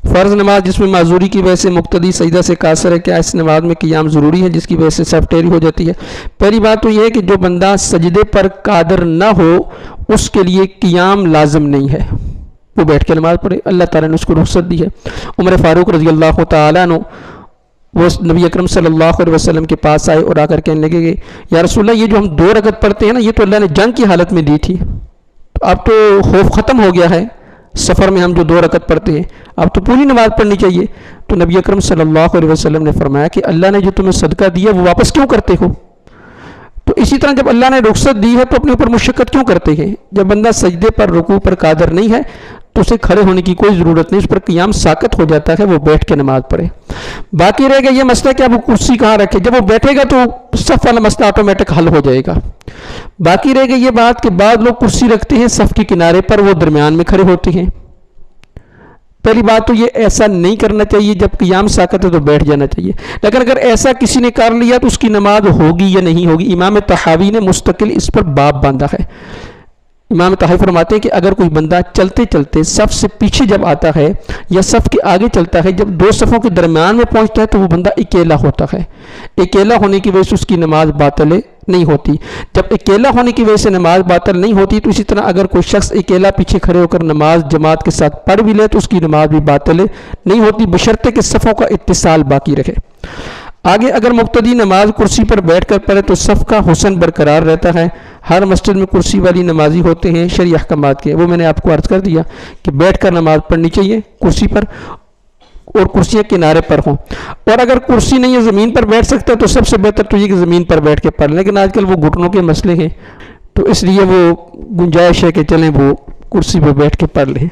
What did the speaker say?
फ़र्ज़ नमाज जिसमें माजूरी की वजह से मुक्तदी सजदा से कासर है, क्या इस नमाज में क़ियाम ज़रूरी है जिसकी वजह से सफटेरी हो जाती है? पहली बात तो यह है कि जो बंदा सजदे पर कादर ना हो उसके लिए क़ियाम लाजिम नहीं है, वो बैठ के नमाज़ पढ़े, अल्लाह ताला ने उसको रुख्सत दी है। उमर फ़ारूक रज़ी अल्लाह तआला अन्हु वो नबी अकरम सल्लल्लाहु अलैहि वसल्लम के पास आए और आकर कहने लगे कि या रसूलल्लाह, ये जो हम 2 रकत पढ़ते हैं ना, ये तो अल्लाह ने जंग की हालत में दी थी, अब तो खौफ ख़त्म हो गया है, सफ़र में हम जो 2 रकत पढ़ते हैं अब तो पूरी नमाज़ पढ़नी चाहिए। तो नबी अकरम सल्लल्लाहु अलैहि वसल्लम ने फरमाया कि अल्लाह ने जो तुम्हें सदका दिया वो वापस क्यों करते हो? तो इसी तरह जब अल्लाह ने रुख्सत दी है तो अपने ऊपर मुशक्क़त क्यों करते हैं? जब बंदा सजदे पर रुकू पर कादर नहीं है तो उसे खड़े होने की कोई ज़रूरत नहीं, उस पर क़ियाम साक़त हो जाता है, वो बैठ के नमाज़ पढ़े। बाकी रह गया ये मसला कि अब वो कुर्सी कहाँ रखे, जब वो बैठेगा तो सफ़ वाला मसला ऑटोमेटिक हल हो जाएगा। बाकी रह गई ये बात कि बाद लोग कुर्सी रखते हैं सफ़ के किनारे पर, वो दरमियान में खड़े होते हैं। पहली बात तो ये ऐसा नहीं करना चाहिए, जब क़ियाम साक़त है तो बैठ जाना चाहिए। लेकिन अगर ऐसा किसी ने कर लिया तो उसकी नमाज होगी या नहीं होगी, इमाम तहावी ने मुस्तकिल इस पर बाब बांधा है। इमाम तहावी फरमाते हैं कि अगर कोई बंदा चलते चलते सफ़ से पीछे जब आता है या सफ़ के आगे चलता है, जब 2 सफ़ों के दरमियान में पहुंचता है तो वो बंदा अकेला होता है। अकेला होने की वजह से उसकी नमाज बातिल नहीं होती। जब अकेला होने की वजह से नमाज बातिल नहीं होती तो इसी तरह अगर कोई शख्स अकेला पीछे खड़े होकर नमाज जमात के साथ पढ़ भी ले तो उसकी नमाज भी बातिल नहीं होती, बशर्ते कि सफ़ों का इत्तिसाल बाकी रहे। आगे अगर मुक्तदी नमाज कुर्सी पर बैठ कर पढ़े तो सफ़ का हुस्न बरकरार रहता है। हर मस्जिद में कुर्सी वाली नमाजी होते हैं शरई अहकामात के, वो मैंने आपको अर्ज़ कर दिया कि बैठ कर नमाज पढ़नी चाहिए कुर्सी पर, और कुर्सियाँ किनारे पर हों। और अगर कुर्सी नहीं है ज़मीन पर बैठ सकता है तो सबसे बेहतर तो ये कि ज़मीन पर बैठ के पढ़ लें, लेकिन आजकल वो घुटनों के मसले हैं तो इसलिए वो गुंजाइश है कि चलें वो कुर्सी पर बैठ के पढ़ लें।